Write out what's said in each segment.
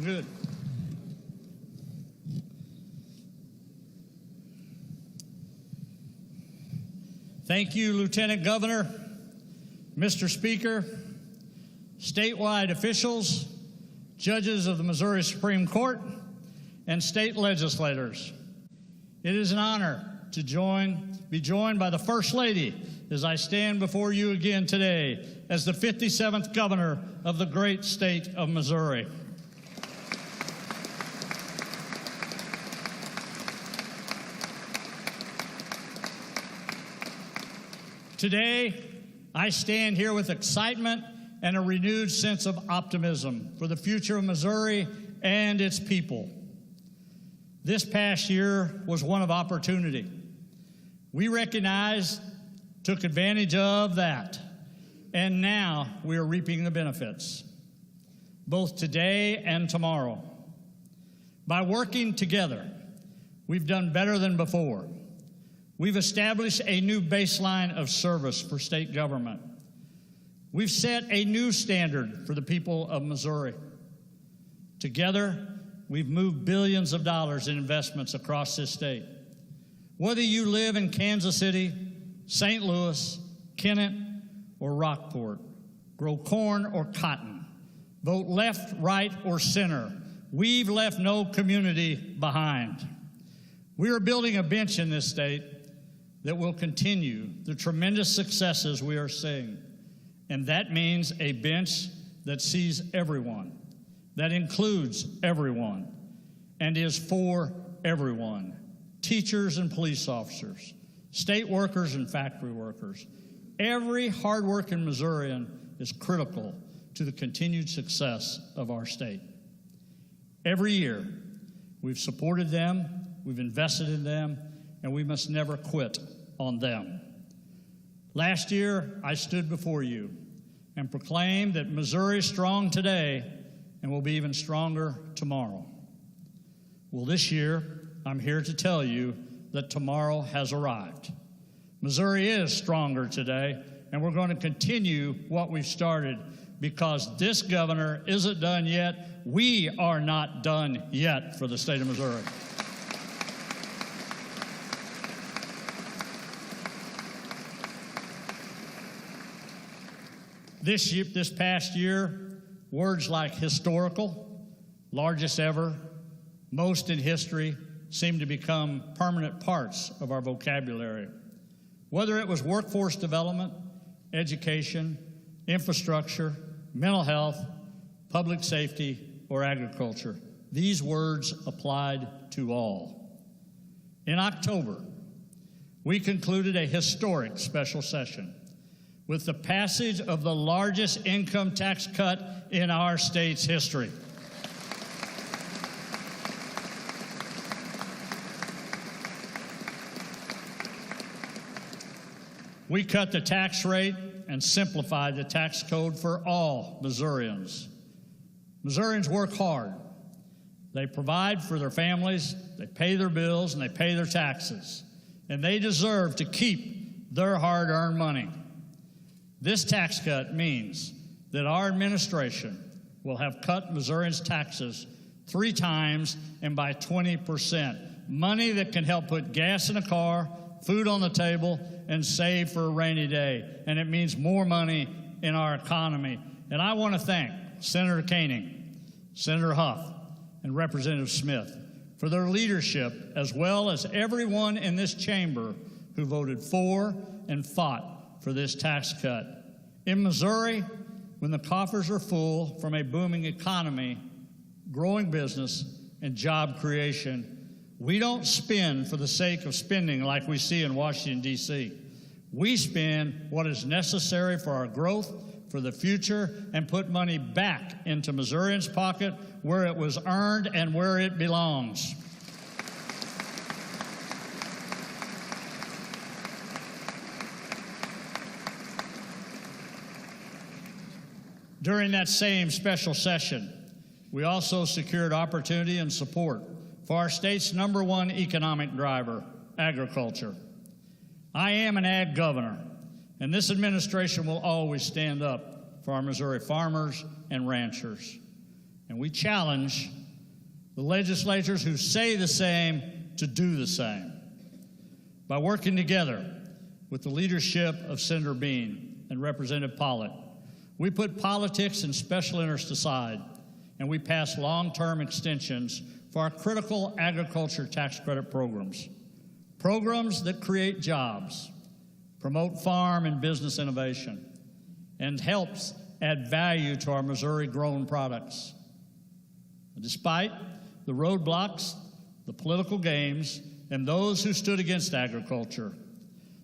good. Thank you, Lieutenant Governor, Mr. Speaker, statewide officials, judges of the Missouri Supreme Court, and state legislators. It is an honor to be joined by the First Lady as I stand before you again today as the 57th Governor of the great state of Missouri. Today, I stand here with excitement and a renewed sense of optimism for the future of Missouri and its people. This past year was one of opportunity. We recognized, took advantage of that, and now we are reaping the benefits, both today and tomorrow. By working together, we've done better than before. We've established a new baseline of service for state government. We've set a new standard for the people of Missouri. Together, we've moved billions of dollars in investments across this state. Whether you live in Kansas City, St. Louis, Kennett, or Rockport, grow corn or cotton, vote left, right, or center, we've left no community behind. We are building a bench in this state that will continue the tremendous successes we are seeing. And that means a bench that sees everyone, that includes everyone, and is for everyone. Teachers and police officers, state workers and factory workers. Every hardworking Missourian is critical to the continued success of our state. Every year, we've supported them, we've invested in them, and we must never quit on them. Last year, I stood before you and proclaimed that Missouri is strong today and will be even stronger tomorrow. Well, this year, I'm here to tell you that tomorrow has arrived. Missouri is stronger today, and we're going to continue what we've started because this governor isn't done yet. We are not done yet for the state of Missouri. This past year, words like historical, largest ever, most in history, seem to become permanent parts of our vocabulary. Whether it was workforce development, education, infrastructure, mental health, public safety, or agriculture, these words applied to all. In October, we concluded a historic special session with the passage of the largest income tax cut in our state's history. We cut the tax rate and simplified the tax code for all Missourians. Missourians work hard. They provide for their families, they pay their bills, and they pay their taxes. And they deserve to keep their hard-earned money. This tax cut means that our administration will have cut Missourians' taxes 3 times and by 20%. Money that can help put gas in a car, food on the table, and save for a rainy day. And it means more money in our economy. And I want to thank Senator Koenig, Senator Huff, and Representative Smith for their leadership, as well as everyone in this chamber who voted for and fought for this tax cut. In Missouri, when the coffers are full from a booming economy, growing business, and job creation, we don't spend for the sake of spending like we see in Washington, D.C. We spend what is necessary for our growth, for the future, and put money back into Missourians' pocket where it was earned and where it belongs. During that same special session, we also secured opportunity and support for our state's #1 economic driver, agriculture. I am an ag governor, and this administration will always stand up for our Missouri farmers and ranchers. And we challenge the legislators who say the same to do the same. By working together with the leadership of Senator Bean and Representative Pollitt, we put politics and special interests aside, and we pass long-term extensions for our critical agriculture tax credit programs. Programs that create jobs, promote farm and business innovation, and helps add value to our Missouri-grown products. Despite the roadblocks, the political games, and those who stood against agriculture,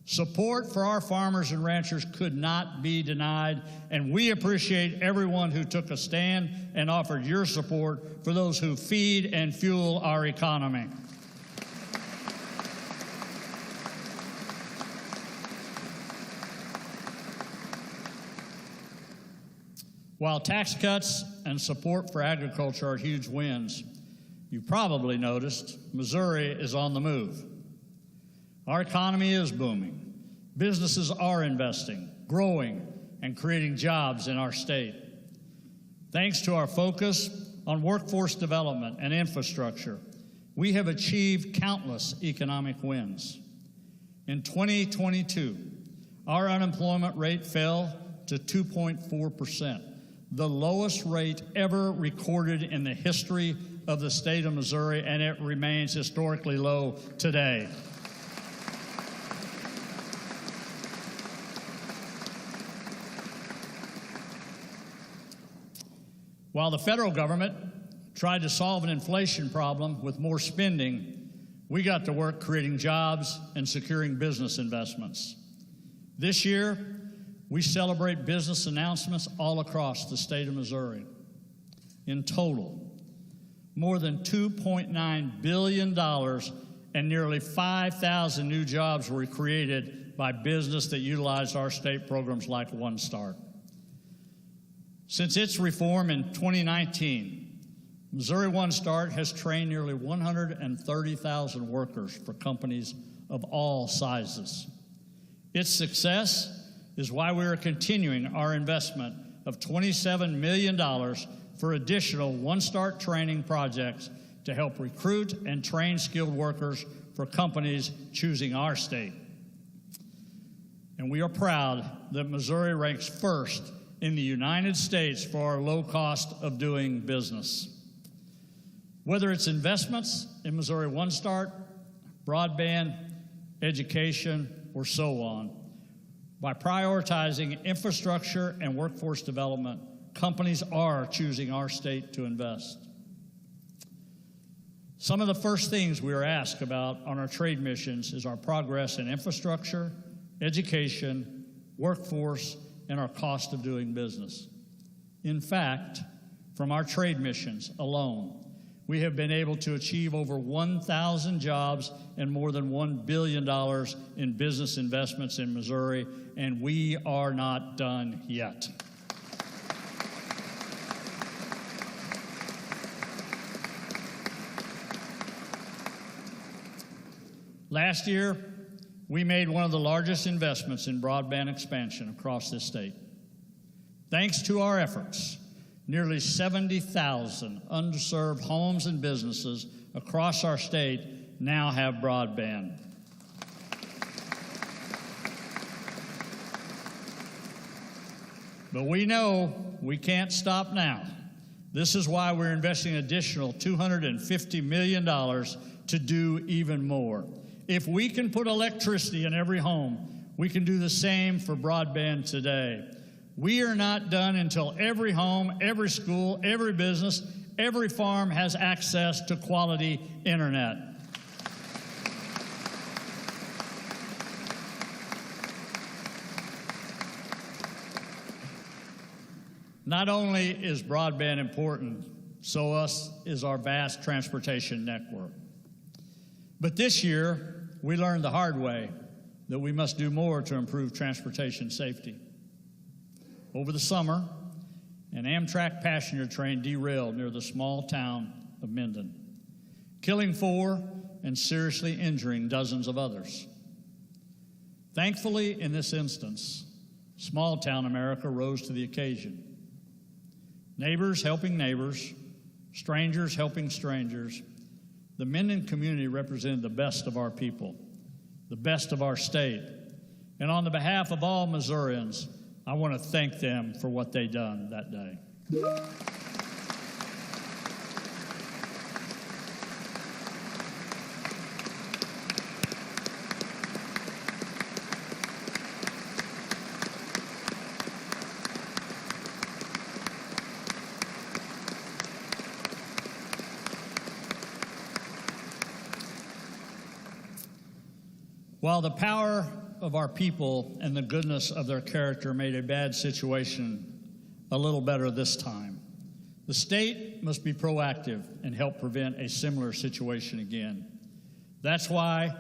support for our farmers and ranchers could not be denied, and we appreciate everyone who took a stand and offered your support for those who feed and fuel our economy. While tax cuts and support for agriculture are huge wins, you probably noticed Missouri is on the move. Our economy is booming. Businesses are investing, growing, and creating jobs in our state. Thanks to our focus on workforce development and infrastructure, we have achieved countless economic wins. In 2022, our unemployment rate fell to 2.4%, the lowest rate ever recorded in the history of the state of Missouri, and it remains historically low today. While the federal government tried to solve an inflation problem with more spending, we got to work creating jobs and securing business investments. This year, we celebrate business announcements all across the state of Missouri. In total, more than $2.9 billion and nearly 5,000 new jobs were created by business that utilized our state programs like One Start. Since its reform in 2019, Missouri One Start has trained nearly 130,000 workers for companies of all sizes. Its success is why we are continuing our investment of $27 million for additional One Start training projects to help recruit and train skilled workers for companies choosing our state. And we are proud that Missouri ranks first in the United States for our low cost of doing business. Whether it's investments in Missouri One Start, broadband, education, or so on, by prioritizing infrastructure and workforce development, companies are choosing our state to invest. Some of the first things we are asked about on our trade missions is our progress in infrastructure, education, workforce, and our cost of doing business. In fact, from our trade missions alone, we have been able to achieve over 1,000 jobs and more than $1 billion in business investments in Missouri, and we are not done yet. Last year, we made one of the largest investments in broadband expansion across this state. Thanks to our efforts, nearly 70,000 underserved homes and businesses across our state now have broadband. But we know we can't stop now. This is why we're investing an additional $250 million to do even more. If we can put electricity in every home, we can do the same for broadband today. We are not done until every home, every school, every business, every farm has access to quality internet. Not only is broadband important, so is our vast transportation network. But this year, we learned the hard way that we must do more to improve transportation safety. Over the summer, an Amtrak passenger train derailed near the small town of Minden, killing 4 and seriously injuring dozens of others. Thankfully, in this instance, small town America rose to the occasion. Neighbors helping neighbors, strangers helping strangers, the Minden community represented the best of our people, the best of our state. And on the behalf of all Missourians, I want to thank them for what they done that day. While the power of our people and the goodness of their character made a bad situation a little better this time, the state must be proactive and help prevent a similar situation again. That's why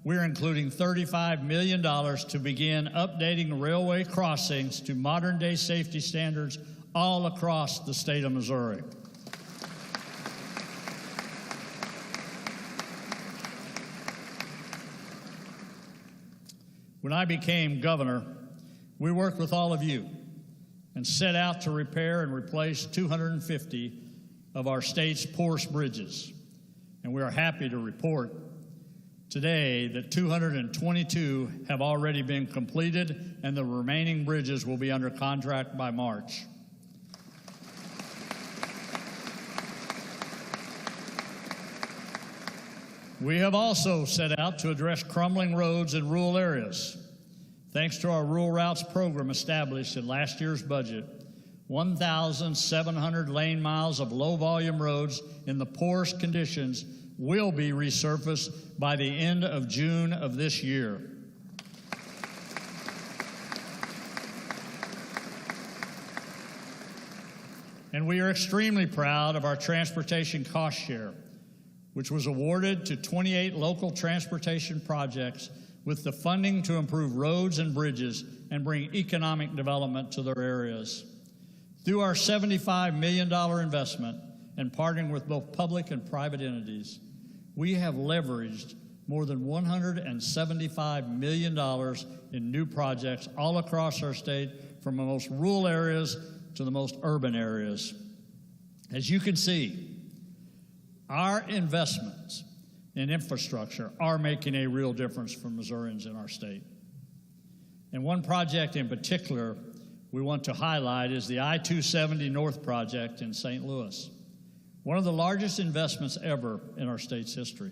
we're including $35 million to begin updating railway crossings to modern-day safety standards all across the state of Missouri. When I became governor, we worked with all of you and set out to repair and replace 250 of our state's poorest bridges. And we are happy to report today that 222 have already been completed, and the remaining bridges will be under contract by March. We have also set out to address crumbling roads in rural areas. Thanks to our Rural Routes program established in last year's budget, 1,700 lane miles of low-volume roads in the poorest conditions will be resurfaced by the end of June of this year. And we are extremely proud of our transportation cost share, which was awarded to 28 local transportation projects with the funding to improve roads and bridges and bring economic development to their areas. Through our $75 million investment and partnering with both public and private entities, we have leveraged more than $175 million in new projects all across our state, from the most rural areas to the most urban areas. As you can see, our investments in infrastructure are making a real difference for Missourians in our state. And one project in particular we want to highlight is the I-270 North project in St. Louis, one of the largest investments ever in our state's history.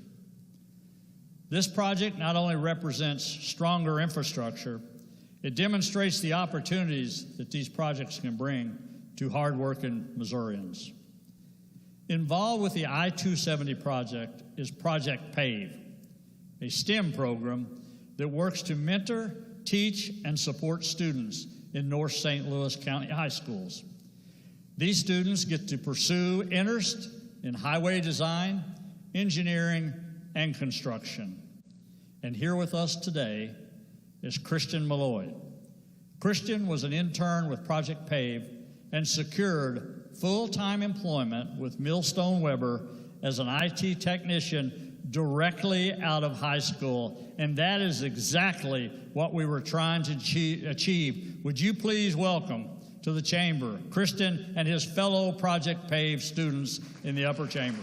This project not only represents stronger infrastructure, it demonstrates the opportunities that these projects can bring to hardworking Missourians. Involved with the I-270 project is Project PAVE, a STEM program that works to mentor, teach, and support students in North St. Louis County high schools. These students get to pursue interest in highway design, engineering, and construction. And here with us today is Christian Malloy. Christian was an intern with Project PAVE and secured full-time employment with Millstone Weber as an IT technician directly out of high school, and that is exactly what we were trying to achieve. Would you please welcome to the chamber Christian and his fellow Project PAVE students in the upper chamber.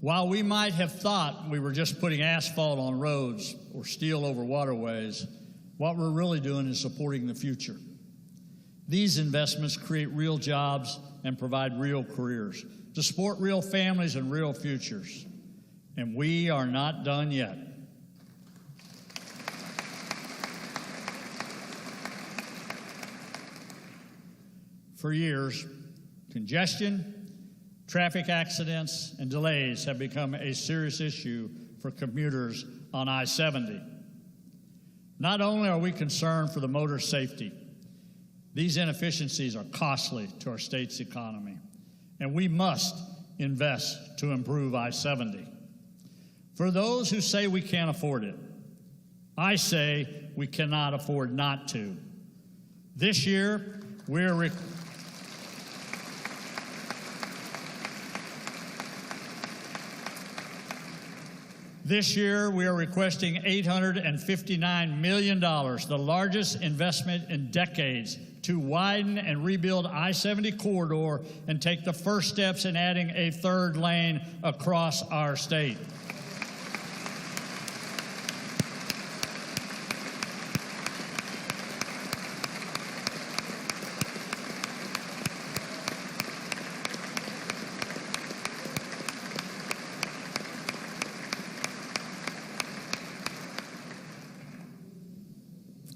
While we might have thought we were just putting asphalt on roads or steel over waterways, what we're really doing is supporting the future. These investments create real jobs and provide real careers to support real families and real futures. And we are not done yet. For years, congestion, traffic accidents, and delays have become a serious issue for commuters on I-70. Not only are we concerned for the motor safety, these inefficiencies are costly to our state's economy, and we must invest to improve I-70. For those who say we can't afford it, I say we cannot afford not to. This year, This year, we are requesting $859 million, the largest investment in decades, to widen and rebuild I-70 corridor and take the first steps in adding a third lane across our state.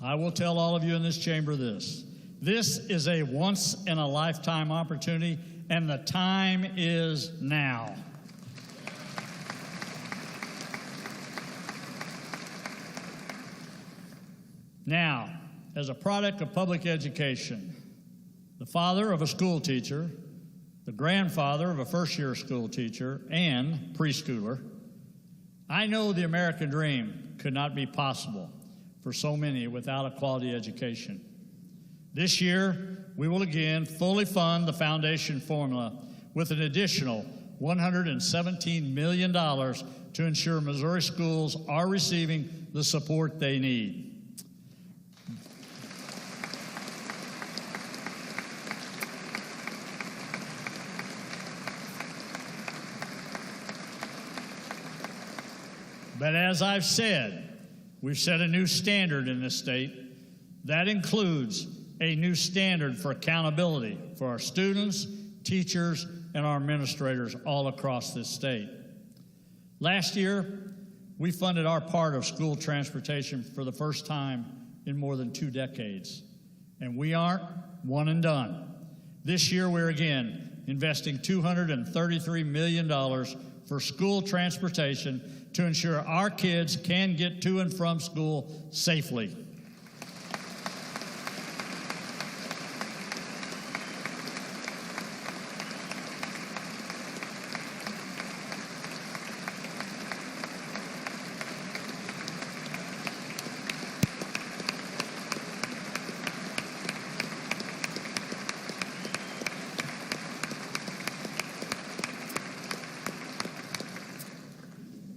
I will tell all of you in this chamber this. This is a once-in-a-lifetime opportunity, and the time is now. Now, as a product of public education, the father of a school teacher, the grandfather of a first-year school teacher and preschooler, I know the American dream could not be possible for so many without a quality education. This year, we will again fully fund the foundation formula with an additional $117 million to ensure Missouri schools are receiving the support they need. But as I've said, we've set a new standard in this state. That includes a new standard for accountability for our students, teachers, and our administrators all across this state. Last year, we funded our part of school transportation for the first time in more than 2 decades. And we aren't one and done. This year, we're again investing $233 million for school transportation to ensure our kids can get to and from school safely.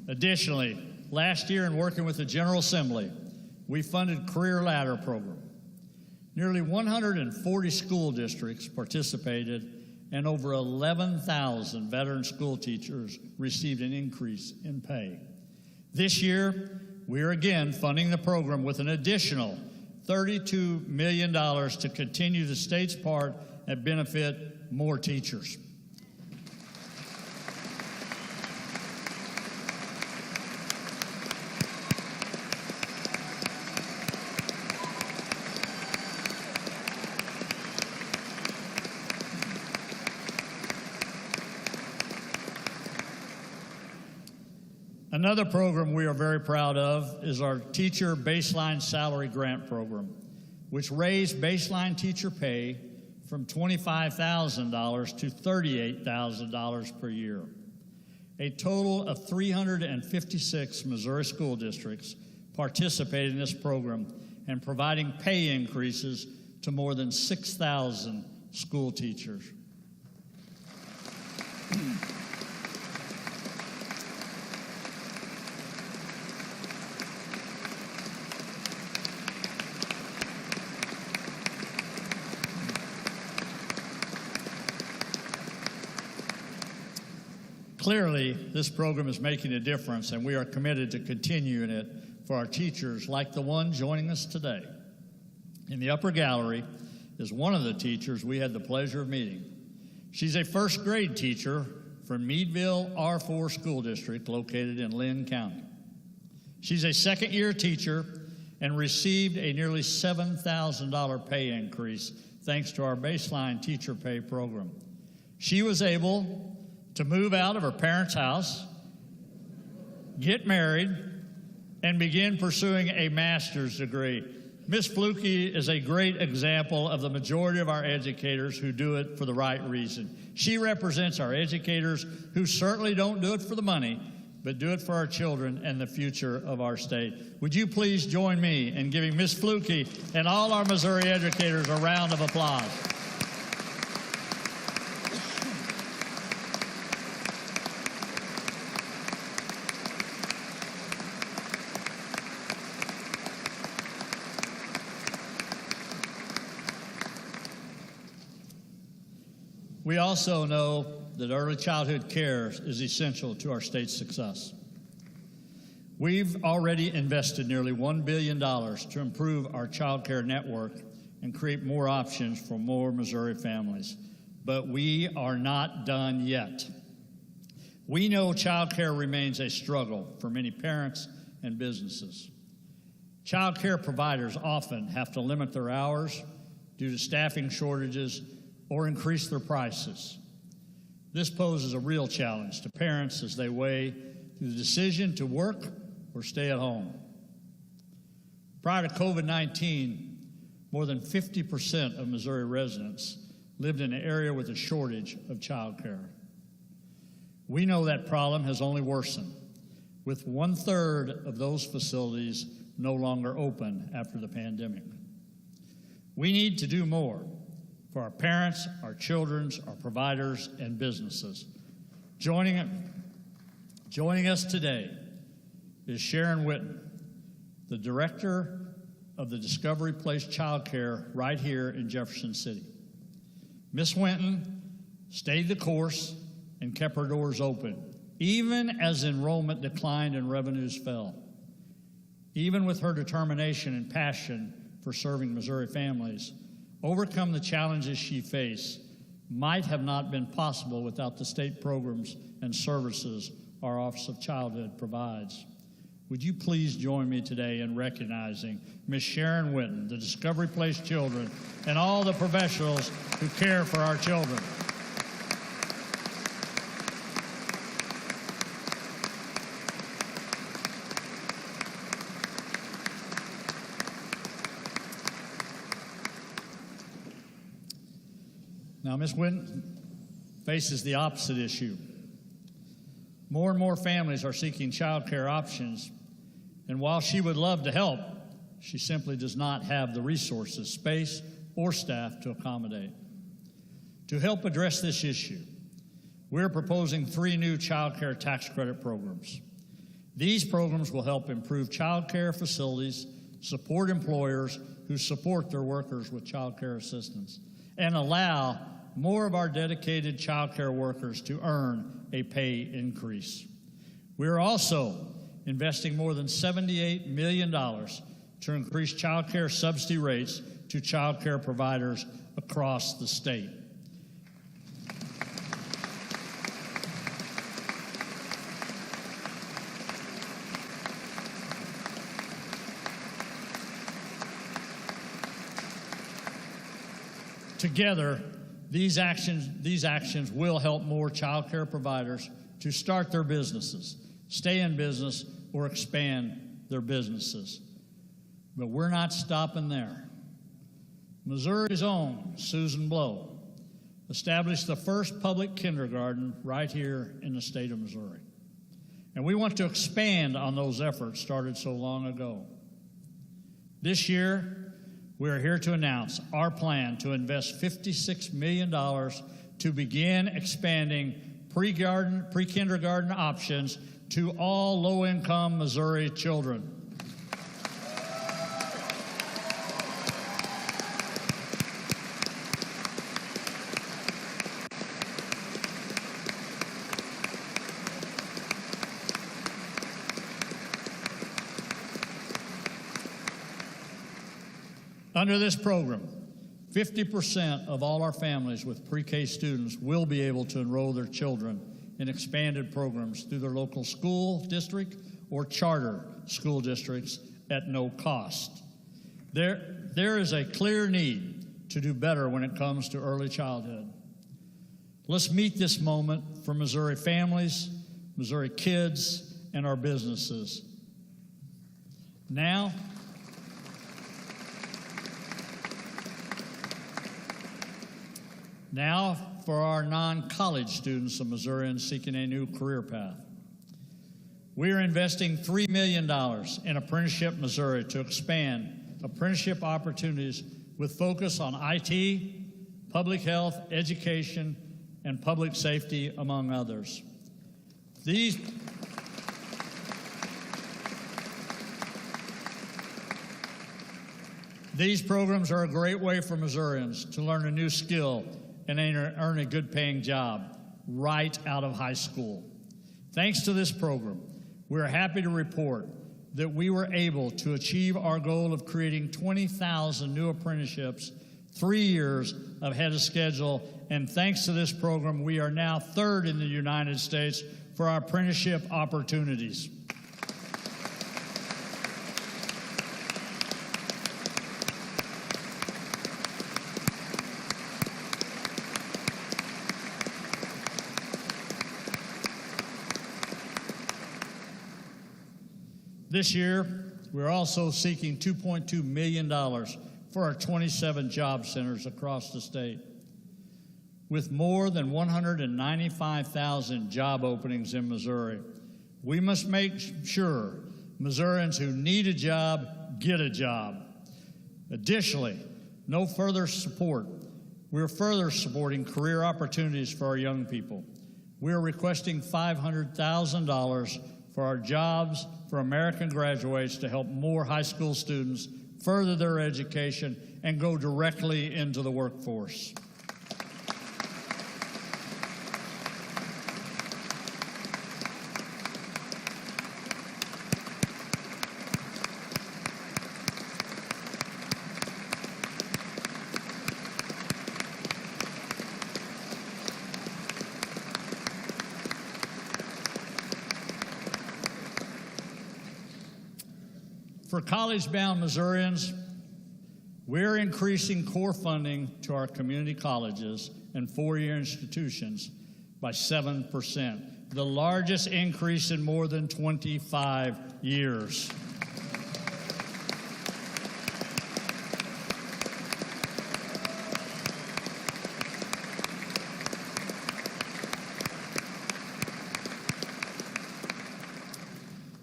Additionally, last year in working with the General Assembly, we funded Career Ladder Program. Nearly 140 school districts participated, and over 11,000 veteran school teachers received an increase in pay. This year, we are again funding the program with an additional $32 million to continue the state's part and benefit more teachers. Another program we are very proud of is our Teacher Baseline Salary Grant Program, which raised baseline teacher pay from $25,000 to $38,000 per year. A total of 356 Missouri school districts participated in this program and providing pay increases to more than 6,000 school teachers. Clearly, this program is making a difference, and we are committed to continuing it for our teachers like the one joining us today. In the upper gallery is one of the teachers we had the pleasure of meeting. She's a first grade teacher from Meadville R4 School District located in Lynn County. She's a second-year teacher and received a nearly $7,000 pay increase thanks to our baseline teacher pay program. She was able to move out of her parents' house, get married, and begin pursuing a master's degree. Ms. Fluke is a great example of the majority of our educators who do it for the right reason. She represents our educators who certainly don't do it for the money, but do it for our children and the future of our state. Would you please join me in giving Ms. Fluke and all our Missouri educators a round of applause? We also know that early childhood care is essential to our state's success. We've already invested nearly $1 billion to improve our child care network and create more options for more Missouri families. But we are not done yet. We know child care remains a struggle for many parents and businesses. Child care providers often have to limit their hours due to staffing shortages or increase their prices. This poses a real challenge to parents as they weigh the decision to work or stay at home. Prior to COVID-19, more than 50% of Missouri residents lived in an area with a shortage of child care. We know that problem has only worsened, with 1/3 of those facilities no longer open after the pandemic. We need to do more for our parents, our children, our providers, and businesses. Joining us today is Sharon Witten, the director of the Discovery Place Child Care right here in Jefferson City. Ms. Witten stayed the course and kept her doors open, even as enrollment declined and revenues fell. Even with her determination and passion for serving Missouri families, overcome the challenges she faced might have not been possible without the state programs and services our Office of Childhood provides. Would you please join me today in recognizing Ms. Sharon Witten, the Discovery Place children, and all the professionals who care for our children. Now, Ms. Witten faces the opposite issue. More and more families are seeking child care options, and while she would love to help, she simply does not have the resources, space, or staff to accommodate. To help address this issue, we're proposing 3 new child care tax credit programs. These programs will help improve child care facilities, support employers who support their workers with child care assistance, and allow more of our dedicated child care workers to earn a pay increase. We are also investing more than $78 million to increase child care subsidy rates to child care providers across the state. Together, these actions will help more child care providers to start their businesses, stay in business, or expand their businesses. But we're not stopping there. Missouri's own Susan Blow established the first public kindergarten right here in the state of Missouri. And we want to expand on those efforts started so long ago. This year, we are here to announce our plan to invest $56 million to begin expanding pre-kindergarten options to all low-income Missouri children. Under this program, 50% of all our families with pre-K students will be able to enroll their children in expanded programs through their local school district or charter school districts at no cost. There is a clear need to do better when it comes to early childhood. Let's meet this moment for Missouri families, Missouri kids, and our businesses. Now for our non-college students of Missourians seeking a new career path. We are investing $3 million in Apprenticeship Missouri to expand apprenticeship opportunities with focus on IT, public health, education, and public safety, among others. These programs are a great way for Missourians to learn a new skill and earn a good-paying job right out of high school. Thanks to this program, we're happy to report that we were able to achieve our goal of creating 20,000 new apprenticeships 3 years ahead of schedule, and thanks to this program, we are now third in the United States for our apprenticeship opportunities. This year, we're also seeking $2.2 million for our 27 job centers across the state. With more than 195,000 job openings in Missouri, we must make sure Missourians who need a job get a job. Additionally, we're further supporting career opportunities for our young people. We are requesting $500,000 for our Jobs for American graduates to help more high school students further their education and go directly into the workforce. For college-bound Missourians, we're increasing core funding to our community colleges and four-year institutions by 7%, the largest increase in more than 25 years.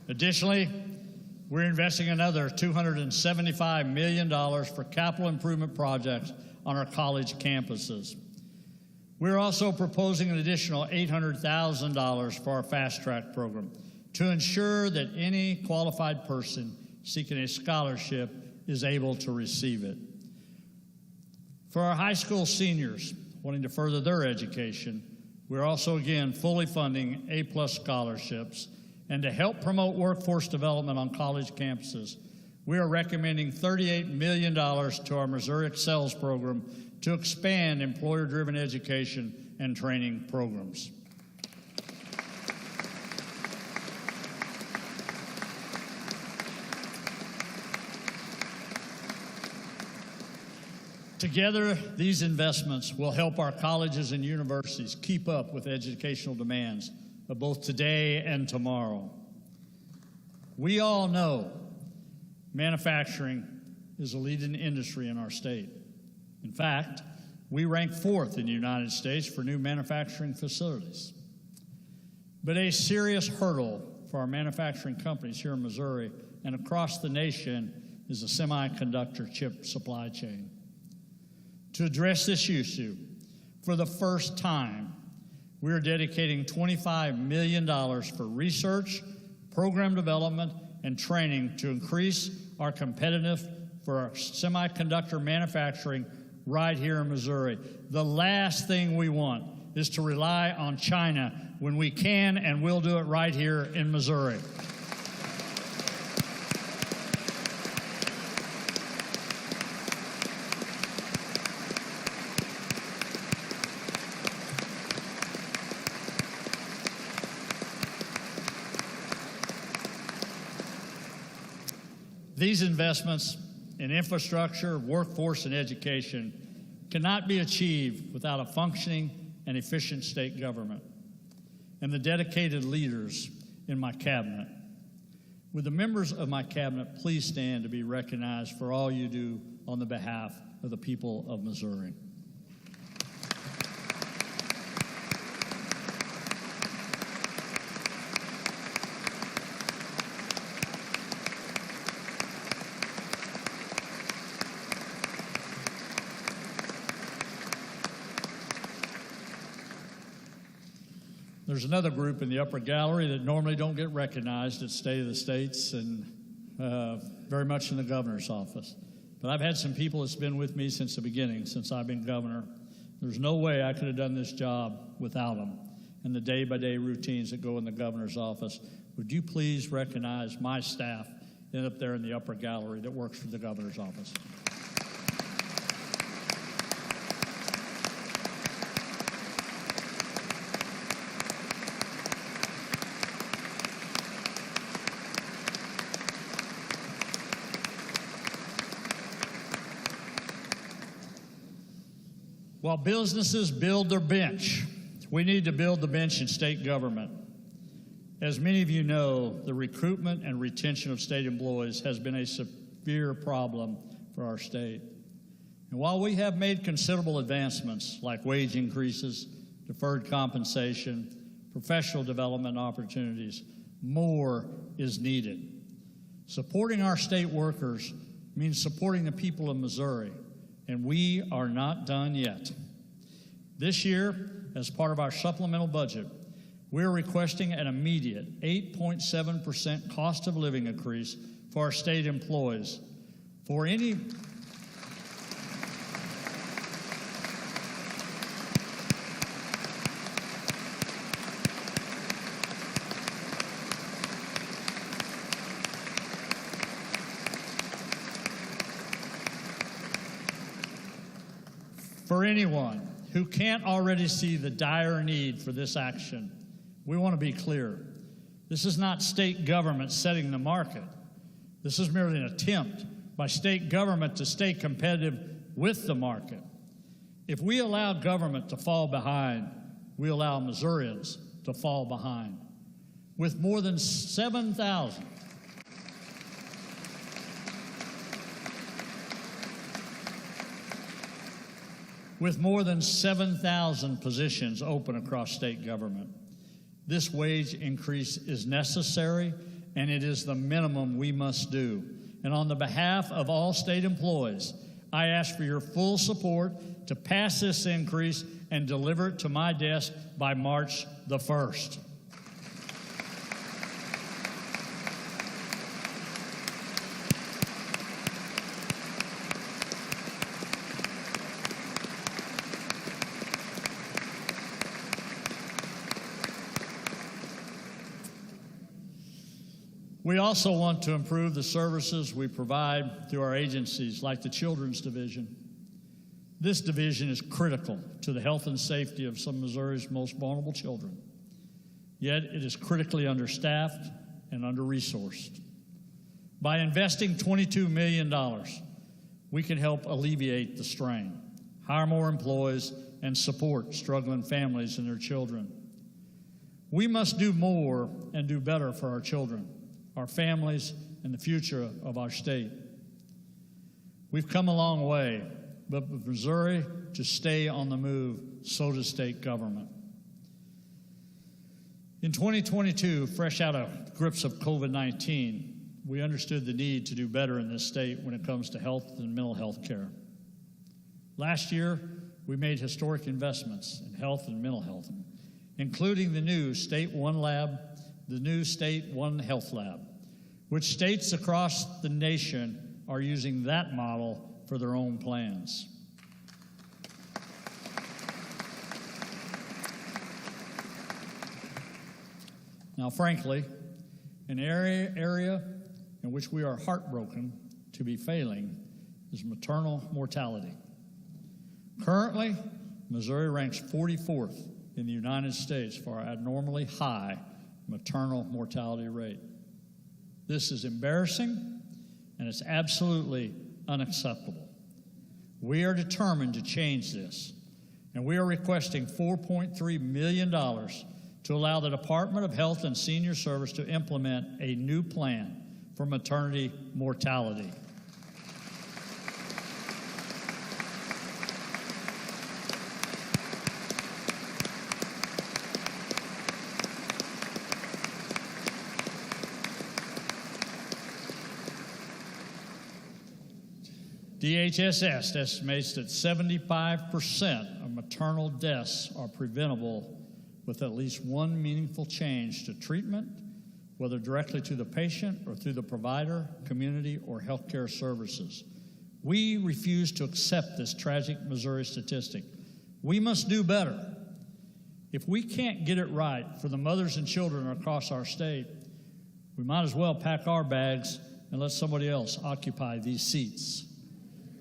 Additionally, we're investing another $275 million for capital improvement projects on our college campuses. We're also proposing an additional $800,000 for our Fast Track program to ensure that any qualified person seeking a scholarship is able to receive it. For our high school seniors wanting to further their education, we're also again fully funding A+ scholarships. And to help promote workforce development on college campuses, we are recommending $38 million to our Missouri Excels program to expand employer-driven education and training programs. Together, these investments will help our colleges and universities keep up with educational demands of both today and tomorrow. We all know manufacturing is a leading industry in our state. In fact, we rank 4th in the United States for new manufacturing facilities. But a serious hurdle for our manufacturing companies here in Missouri and across the nation is the semiconductor chip supply chain. To address this issue, for the first time, we are dedicating $25 million for research, program development, and training to increase our competitiveness for our semiconductor manufacturing right here in Missouri. The last thing we want is to rely on China when we can and will do it right here in Missouri. These investments in infrastructure, workforce, and education cannot be achieved without a functioning and efficient state government and the dedicated leaders in my cabinet. Would the members of my cabinet please stand to be recognized for all you do on the behalf of the people of Missouri? There's another group in the upper gallery that normally don't get recognized at State of the States and very much in the governor's office. But I've had some people that's been with me since the beginning, since I've been governor. There's no way I could have done this job without them and the day-by-day routines that go in the governor's office. Would you please recognize my staff up there in the upper gallery that works for the governor's office? While businesses build their bench, we need to build the bench in state government. As many of you know, the recruitment and retention of state employees has been a severe problem for our state. And while we have made considerable advancements like wage increases, deferred compensation, professional development opportunities, more is needed. Supporting our state workers means supporting the people of Missouri, and we are not done yet. This year, as part of our supplemental budget, we're requesting an immediate 8.7% cost of living increase for our state employees. For any For anyone who can't already see the dire need for this action, we want to be clear. This is not state government setting the market. This is merely an attempt by state government to stay competitive with the market. If we allow government to fall behind, we allow Missourians to fall behind. With more than 7,000 positions open across state government, this wage increase is necessary, and it is the minimum we must do. And on the behalf of all state employees, I ask for your full support to pass this increase and deliver it to my desk by March the 1st. We also want to improve the services we provide through our agencies like the Children's Division. This division is critical to the health and safety of some of Missouri's most vulnerable children. Yet it is critically understaffed and under-resourced. By investing $22 million, we can help alleviate the strain, hire more employees, and support struggling families and their children. We must do more and do better for our children, our families, and the future of our state. We've come a long way, but with Missouri to stay on the move, so does state government. In 2022, fresh out of the grips of COVID-19, we understood the need to do better in this state when it comes to health and mental health care. Last year, we made historic investments in health and mental health, including the new State One Lab, the new State One Health Lab, which states across the nation are using that model for their own plans. Now, frankly, an area in which we are heartbroken to be failing is maternal mortality. Currently, Missouri ranks 44th in the United States for our abnormally high maternal mortality rate. This is embarrassing, and it's absolutely unacceptable. We are determined to change this, and we are requesting $4.3 million to allow the Department of Health and Senior Service to implement a new plan for maternity mortality. DHS estimates that 75% of maternal deaths are preventable with at least one meaningful change to treatment, whether directly to the patient or through the provider, community, or healthcare services. We refuse to accept this tragic Missouri statistic. We must do better. If we can't get it right for the mothers and children across our state, we might as well pack our bags and let somebody else occupy these seats.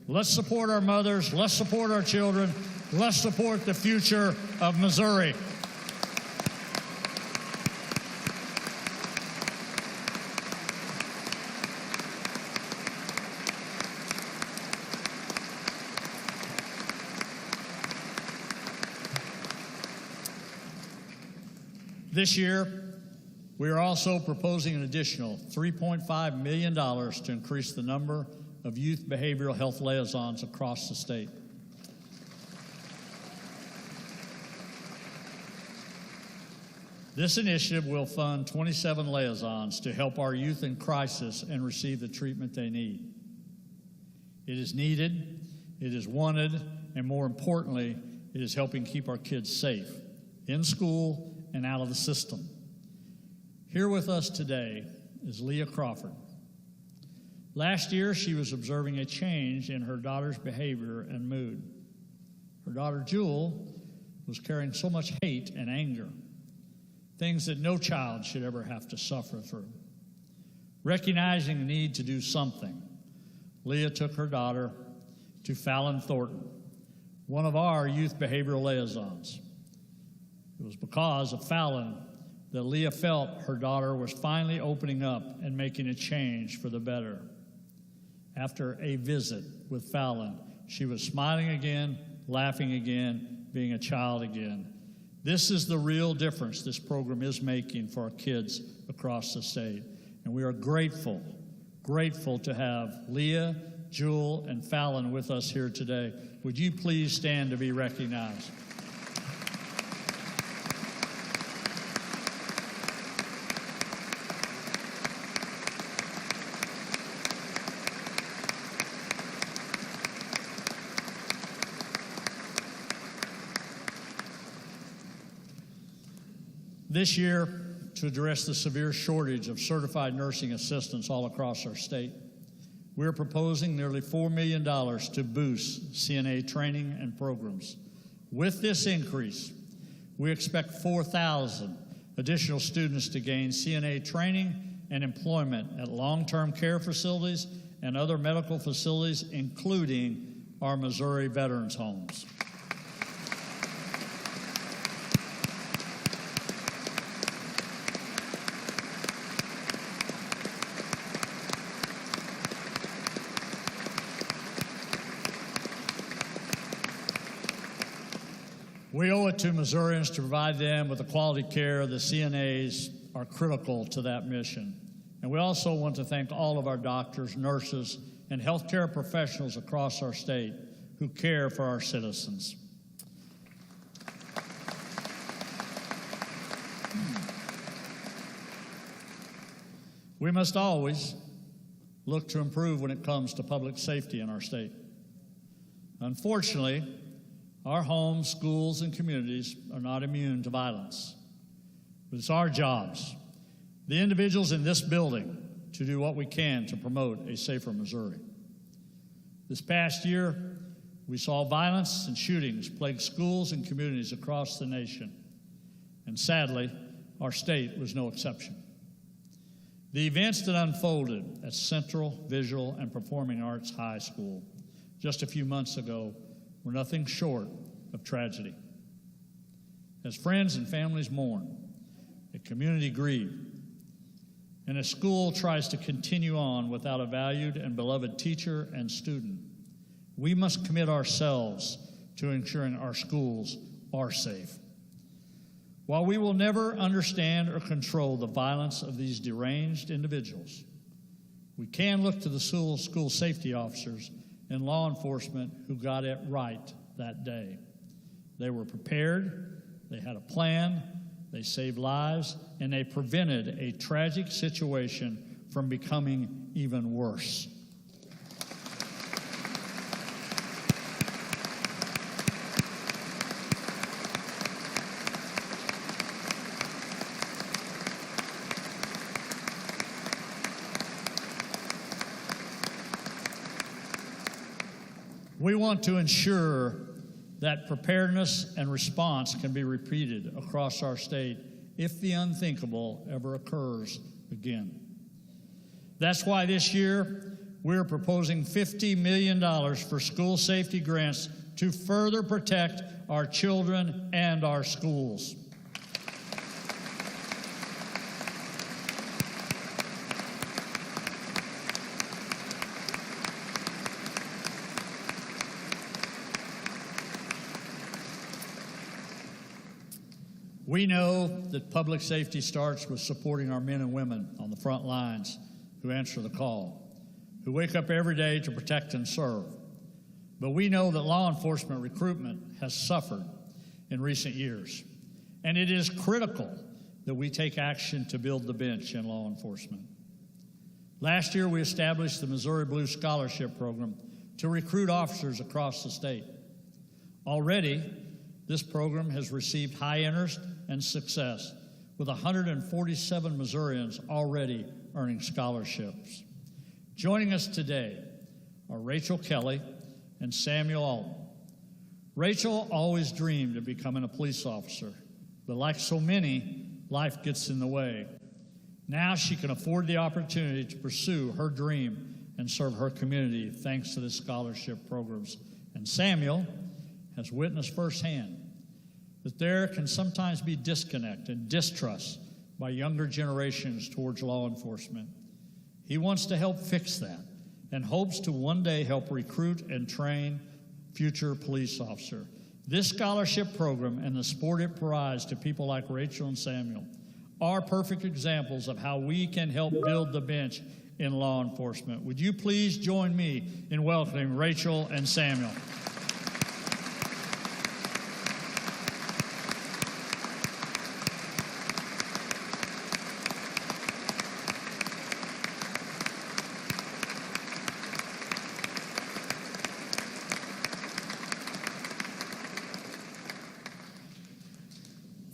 Let's support our mothers, let's support our children, let's support the future of Missouri. This year, we are also proposing an additional $3.5 million to increase the number of youth behavioral health liaisons across the state. This initiative will fund 27 liaisons to help our youth in crisis and receive the treatment they need. It is needed, it is wanted, and more importantly, it is helping keep our kids safe in school and out of the system. Here with us today is Leah Crawford. Last year, she was observing a change in her daughter's behavior and mood. Her daughter, Jewel, was carrying so much hate and anger, things that no child should ever have to suffer through. Recognizing the need to do something, Leah took her daughter to Fallon Thornton, one of our youth behavioral liaisons. It was because of Fallon that Leah felt her daughter was finally opening up and making a change for the better. After a visit with Fallon, she was smiling again, laughing again, being a child again. This is the real difference this program is making for our kids across the state. And we are grateful to have Leah, Jewel, and Fallon with us here today. Would you please stand to be recognized? This year, to address the severe shortage of certified nursing assistants all across our state, we're proposing nearly $4 million to boost CNA training and programs. With this increase, we expect 4,000 additional students to gain CNA training and employment at long-term care facilities and other medical facilities, including our Missouri Veterans Homes. We owe it to Missourians to provide them with the quality care. The CNAs are critical to that mission. And we also want to thank all of our doctors, nurses, and healthcare professionals across our state who care for our citizens. We must always look to improve when it comes to public safety in our state. Unfortunately, our homes, schools, and communities are not immune to violence. But it's our jobs, the individuals in this building, to do what we can to promote a safer Missouri. This past year, we saw violence and shootings plague schools and communities across the nation. And sadly, our state was no exception. The events that unfolded at Central Visual and Performing Arts High School just a few months ago were nothing short of tragedy. As friends and families mourn, a community grieves, and a school tries to continue on without a valued and beloved teacher and student, we must commit ourselves to ensuring our schools are safe. While we will never understand or control the violence of these deranged individuals, we can look to the school safety officers and law enforcement who got it right that day. They were prepared, they had a plan, they saved lives, and they prevented a tragic situation from becoming even worse. We want to ensure that preparedness and response can be repeated across our state if the unthinkable ever occurs again. That's why this year we're proposing $50 million for school safety grants to further protect our children and our schools. We know that public safety starts with supporting our men and women on the front lines who answer the call, who wake up every day to protect and serve. But we know that law enforcement recruitment has suffered in recent years, and it is critical that we take action to build the bench in law enforcement. Last year, we established the Missouri Blue Scholarship Program to recruit officers across the state. Already, this program has received high interest and success, with 147 Missourians already earning scholarships. Joining us today are Rachel Kelly and Samuel Alton. Rachel always dreamed of becoming a police officer, but like so many, life gets in the way. Now she can afford the opportunity to pursue her dream and serve her community thanks to the scholarship programs. And Samuel has witnessed firsthand that there can sometimes be disconnect and distrust by younger generations towards law enforcement. He wants to help fix that and hopes to one day help recruit and train future police officers. This scholarship program and the support it provides to people like Rachel and Samuel are perfect examples of how we can help build the bench in law enforcement. Would you please join me in welcoming Rachel and Samuel?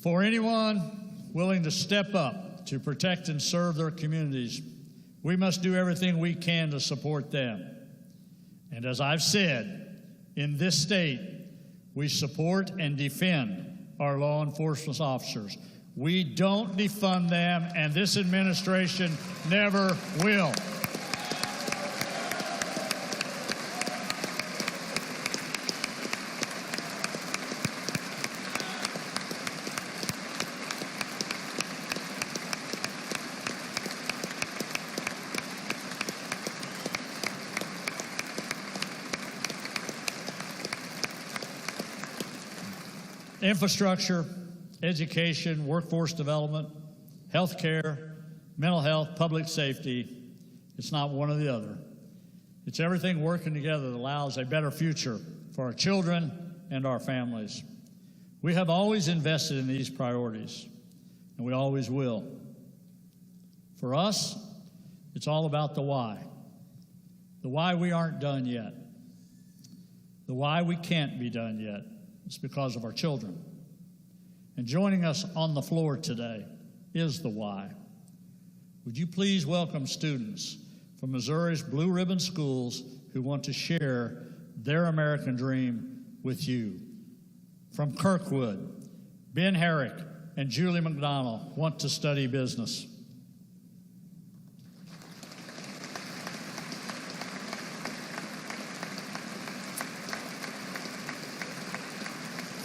For anyone willing to step up to protect and serve their communities, we must do everything we can to support them. And as I've said, in this state, we support and defend our law enforcement officers. We don't defund them, and this administration never will. Infrastructure, education, workforce development, health care, mental health, public safety, it's not one or the other. It's everything working together that allows a better future for our children and our families. We have always invested in these priorities, and we always will. For us, it's all about the why. The why we aren't done yet. The why we can't be done yet. It's because of our children. And joining us on the floor today is the why. Would you please welcome students from Missouri's Blue Ribbon schools who want to share their American dream with you. From Kirkwood, Ben Herrick and Julie McDonald want to study business.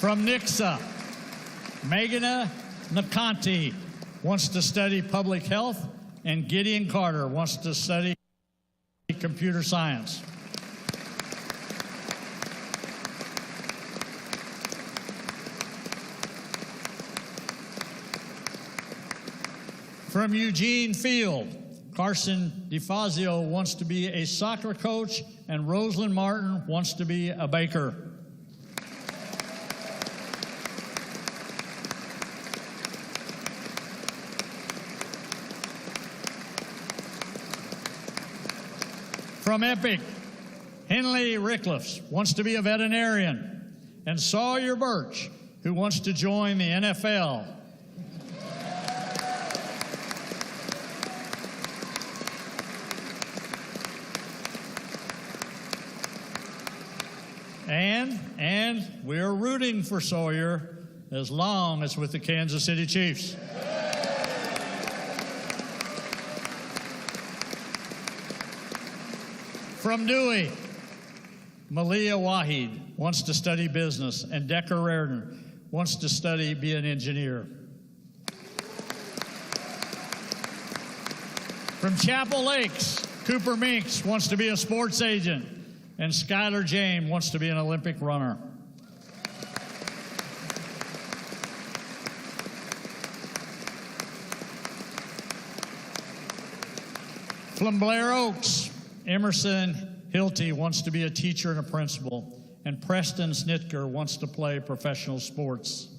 From Nixa, Meghana Nakanti wants to study public health, and Gideon Carter wants to study computer science. From Eugene Field, Carson DeFazio wants to be a soccer coach, and Rosalind Martin wants to be a baker. From Epic, Henley Rickliffs wants to be a veterinarian, and Sawyer Birch, who wants to join the NFL. And we're rooting for Sawyer as long as with the Kansas City Chiefs. From Dewey, Malia Wahid wants to study business, and Decker Reardon wants to be an engineer. From Chapel Lakes, Cooper Minks wants to be a sports agent, and Skylar James wants to be an Olympic runner. From Blair Oaks, Emerson Hilty wants to be a teacher and a principal, and Preston Snitker wants to play professional sports.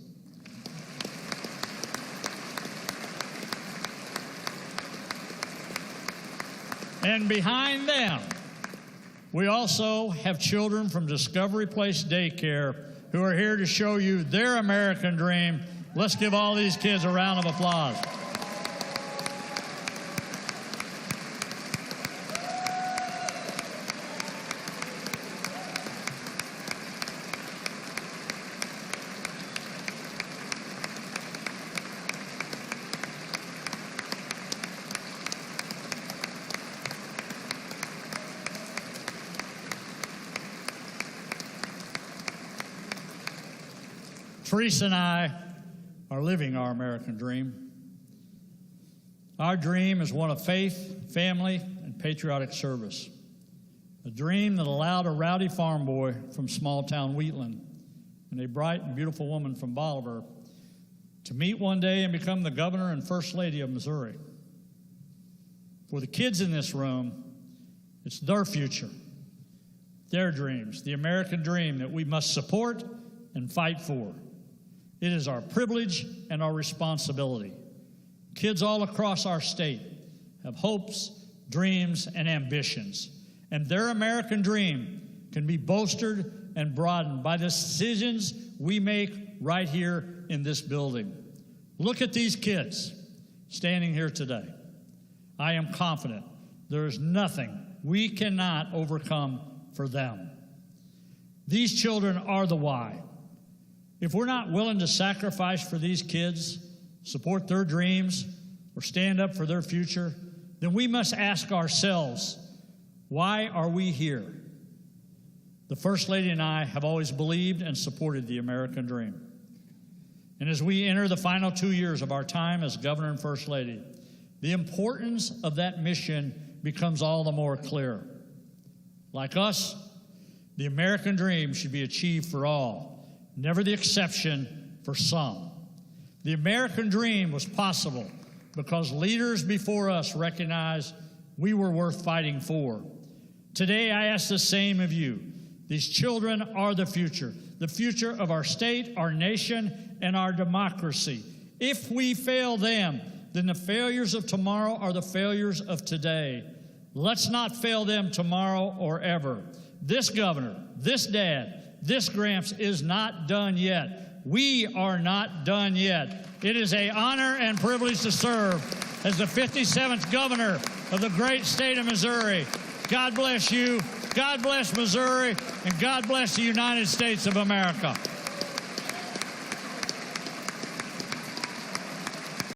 And behind them, we also have children from Discovery Place Daycare who are here to show you their American dream. Let's give all these kids a round of applause. Teresa and I are living our American dream. Our dream is one of faith, family, and patriotic service. A dream that allowed a rowdy farm boy from small-town Wheatland and a bright and beautiful woman from Bolivar to meet one day and become the governor and first lady of Missouri. For the kids in this room, it's their future, their dreams, the American dream that we must support and fight for. It is our privilege and our responsibility. Kids all across our state have hopes, dreams, and ambitions, and their American dream can be bolstered and broadened by the decisions we make right here in this building. Look at these kids standing here today. I am confident there is nothing we cannot overcome for them. These children are the why. If we're not willing to sacrifice for these kids, support their dreams, or stand up for their future, then we must ask ourselves, why are we here? The First Lady and I have always believed and supported the American dream. And as we enter the final 2 years of our time as Governor and First Lady, the importance of that mission becomes all the more clear. Like us, the American dream should be achieved for all, never the exception for some. The American dream was possible because leaders before us recognized we were worth fighting for. Today, I ask the same of you. These children are the future of our state, our nation, and our democracy. If we fail them, then the failures of tomorrow are the failures of today. Let's not fail them tomorrow or ever. This governor, this dad, this Gramps is not done yet. We are not done yet. It is an honor and privilege to serve as the 57th governor of the great state of Missouri. God bless you, God bless Missouri, and God bless the United States of America.